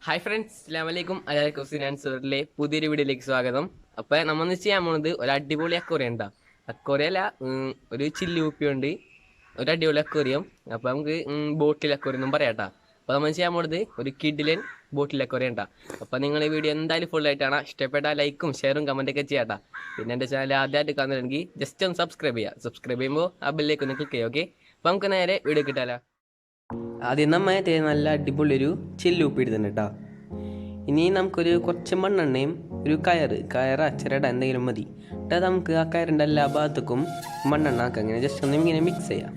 Hi friends, അസ്സലാമലൈക്കും. എല്ലാവർക്കും sinanzZലെ പുതിയൊരു വീഡിയോയിലേക്ക് സ്വാഗതം. അപ്പോൾ നമ്മൾ ചെയ്യാൻ പോകുന്നത് ഒരു അടിപൊളി അക്വേറിയം ഉണ്ടാ. അക്വേറിയല്ല, ഒരു ചില്ല് കുപ്പിയുണ്ട്, ഒരു അടിപൊളി അക്വേറിയം. അപ്പോൾ നമുക്ക് ബോട്ടിൽ അക്വേറിയം എന്നും പറയാട്ടാ. അപ്പോൾ നമ്മൾ ചെയ്യാൻ പോകുന്നത് ഒരു കിഡിലൻ ബോട്ടിൽ അക്വേറിയം ഉണ്ടാ. അപ്പോൾ നിങ്ങൾ ഈ വീഡിയോ എന്തായാലും ഫുള്ളായിട്ടാണ്. ഇഷ്ടപ്പെട്ടാൽ ലൈക്കും ഷെയറും കമൻറ്റൊക്കെ ചെയ്യാട്ടാ. പിന്നെ എൻ്റെ ചാനൽ ആദ്യമായിട്ട് കാണുന്നുണ്ടെങ്കിൽ ജസ്റ്റ് ഒന്ന് സബ്സ്ക്രൈബ് ചെയ്യുക. സബ്സ്ക്രൈബ് ചെയ്യുമ്പോൾ ആ ബെല്ലേക്ക് ഒന്ന് ക്ലിക്ക് ചെയ്യുക. ഓക്കെ, അപ്പോൾ നമുക്ക് നേരെ വീഡിയോ കിട്ടാലോ. ആദ്യം നമ്മൾ നല്ല അടിപൊളിയൊരു ചില്ലുപ്പ് ഇടുന്നുണ്ട് കേട്ടോ. ഇനി നമുക്കൊരു കുറച്ച് മണ്ണെണ്ണയും ഒരു കയറ് ചിരട എന്തെങ്കിലും മതി. എന്നിട്ട് നമുക്ക് ആ കയറിൻ്റെ എല്ലാ ഭാഗത്തേക്കും മണ്ണെണ്ണ ആക്കാം. ഇങ്ങനെ ജസ്റ്റ് ഒന്നും ഇങ്ങനെ മിക്സ് ചെയ്യാം.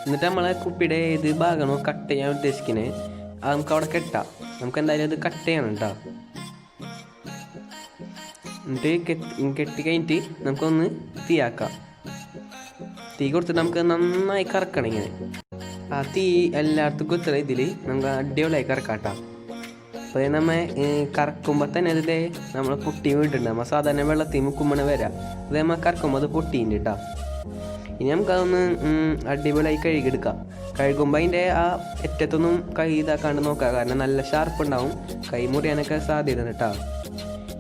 എന്നിട്ട് നമ്മളെ കുപ്പിയുടെ ഏത് ഭാഗമാണോ കട്ട് ചെയ്യാൻ ഉദ്ദേശിക്കുന്നത് അത് നമുക്ക് അവിടെ കെട്ടാം. നമുക്ക് എന്തായാലും അത് കട്ട് ചെയ്യണം കേട്ടോ. എന്നിട്ട് കെട്ടി കഴിഞ്ഞിട്ട് നമുക്കൊന്ന് തീയാക്കാം. തീ കൊടുത്തിട്ട് നമുക്ക് നന്നായി കറക്കണം. ഇങ്ങനെ ആ തീ എല്ലായിടത്തും എത്തുന്ന ഇതിൽ നമുക്ക് അടിപൊളിയായി കറക്കാട്ടാം. അപ്പോൾ നമ്മൾ കറക്കുമ്പോൾ തന്നെ അതിൻ്റെ നമ്മൾ പൊട്ടി വീട്ടുണ്ട്. നമ്മൾ സാധാരണ വെള്ളത്തിൽ മുക്കുമ്പോൾ വരാം. അത് നമ്മൾ കറക്കുമ്പോൾ അത് പൊട്ടിയിട്ടുണ്ട് കേട്ടോ. ഇനി നമുക്കതൊന്ന് അടിപൊളിയായി കഴുകിയെടുക്കാം. കഴുകുമ്പോൾ അതിൻ്റെ ആ അറ്റത്തൊന്നും കൈ ഇതാക്കാണ്ട് നോക്കാം, കാരണം നല്ല ഷാർപ്പ് ഉണ്ടാവും, കൈ മുറിയാനൊക്കെ സാധ്യത ഉണ്ട് കേട്ടോ.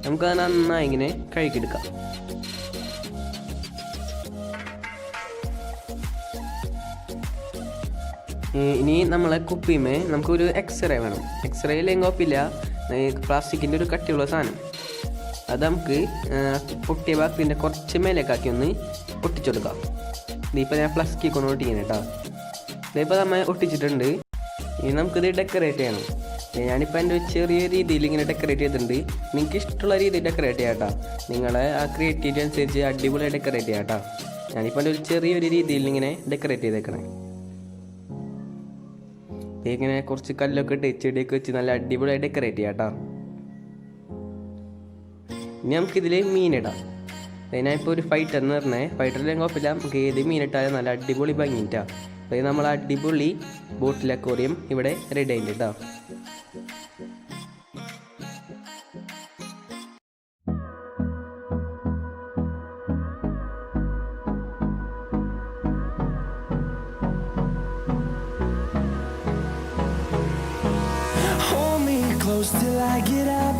നമുക്കത് നന്നായി ഇങ്ങനെ കഴുകിയെടുക്കാം. ഇനി നമ്മളെ കുപ്പിമേ നമുക്കൊരു എക്സ്റേ വേണം. എക്സ്റേ ഇല്ലെങ്കിൽ കുഴപ്പമില്ല, പ്ലാസ്റ്റിക്കിൻ്റെ ഒരു കട്ടിയുള്ള സാധനം. അത് നമുക്ക് പൊട്ടിയ ബാക്കിൻ്റെ കുറച്ച് മേലേക്കാക്കി ഒന്ന് ഒട്ടിച്ചെടുക്കാം. ഇതിപ്പോൾ ഞാൻ പ്ലസ് കീക്കൊന്ന് ഒട്ടിക്കണം കേട്ടോ. ഇതിപ്പോൾ നമ്മൾ ഒട്ടിച്ചിട്ടുണ്ട്. ഇനി നമുക്കിത് ഡെക്കറേറ്റ് ചെയ്യണം. ഞാനിപ്പോൾ എൻ്റെ ചെറിയ രീതിയിൽ ഇങ്ങനെ ഡെക്കറേറ്റ് ചെയ്തിട്ടുണ്ട്. നിങ്ങൾക്ക് ഇഷ്ടമുള്ള രീതിയിൽ ഡെക്കറേറ്റ് ചെയ്യാം കേട്ടോ. നിങ്ങളെ ആ ക്രിയേറ്റിവിറ്റി അനുസരിച്ച് അടിപൊളിയായി ഡെക്കറേറ്റ് ചെയ്യാം കേട്ടോ. ഞാനിപ്പോൾ എൻ്റെ ഒരു ചെറിയൊരു രീതിയിൽ ഇങ്ങനെ ഡെക്കറേറ്റ് ചെയ്തേക്കണേ. ഇങ്ങനെ കുറച്ച് കല്ലൊക്കെ ഇട്ട് ചെടിയൊക്കെ വെച്ച് നല്ല അടിപൊളിയായി ഡെക്കറേറ്റ് ചെയ്യാം കേട്ടോ. ഇനി നമുക്കിതിൽ മീനിടാം. ഞാനിപ്പോൾ ഒരു ഫൈറ്റർ എന്ന് പറഞ്ഞേ, ഫൈറ്ററിലും കുഴപ്പമില്ല, നമുക്ക് ഏത് മീനിട്ടാലും നല്ല അടിപൊളി ഭംഗിയിട്ടാ. അപ്പോൾ നമ്മൾ അടിപൊളി ബോട്ടിൽ അക്വേറിയം ഇവിടെ റെഡി ആയിട്ട് കേട്ടോ. Till I get up,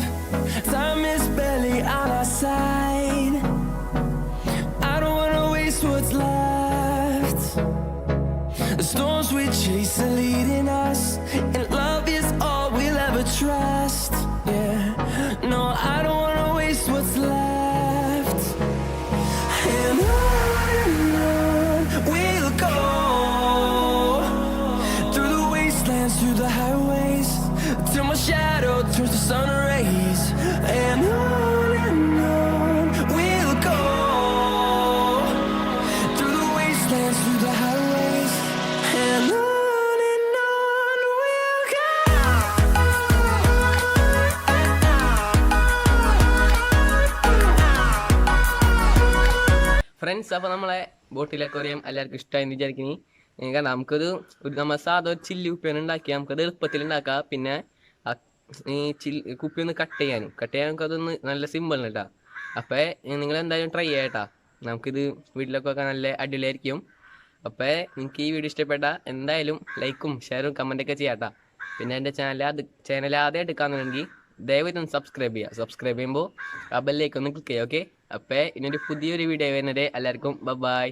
time is barely on our side. I don't wanna waste what's left. The storms we chase are leading us, and love is all we'll ever trust. Yeah, no, I don't wanna waste what's left. And on we'll go, through the wastelands, through the highways, till my shadow turns to sun rays. And on we'll go, through the wastelands, through the highways. And on we'll go. Friends, അപ്പോൾ നമ്മളെ ബോട്ടിൽ aquarium എല്ലാവർക്കും ഇഷ്ടമായെന്ന് വിചാരിക്കുന്നു. കാരണം നമുക്കത് നമ്മൾ സാധാ ഒരു ചില്ല് കുപ്പിയാണ് ഉണ്ടാക്കി നമുക്കത് എളുപ്പത്തിൽ ഉണ്ടാക്കാം. പിന്നെ ഈ കുപ്പി ഒന്ന് കട്ട് ചെയ്യാൻ നമുക്കതൊന്ന് നല്ല സിമ്പിൾ കേട്ടോ. അപ്പോൾ നിങ്ങൾ എന്തായാലും ട്രൈ ചെയ്യാം കേട്ടോ. നമുക്കിത് വീട്ടിലൊക്കെ വെക്കാൻ നല്ല അടിപൊളിയായിരിക്കും. അപ്പോൾ നിങ്ങൾക്ക് ഈ വീഡിയോ ഇഷ്ടപ്പെട്ട എന്തായാലും ലൈക്കും ഷെയറും കമൻറ്റൊക്കെ ചെയ്യാം കേട്ടോ. പിന്നെ എൻ്റെ ചാനൽ ആദ്യമായിട്ട് കാണുന്നുണ്ടെങ്കിൽ ദയവായിട്ടൊന്ന് സബ്സ്ക്രൈബ് ചെയ്യുക. സബ്സ്ക്രൈബ് ചെയ്യുമ്പോൾ ആ ബെല്ലേക്ക് ഒന്ന് ക്ലിക്ക് ചെയ്യുക. ഓക്കെ, അപ്പോൾ ഇനിയൊരു പുതിയൊരു വീഡിയോ വരുന്നത് എല്ലാവർക്കും ബൈ.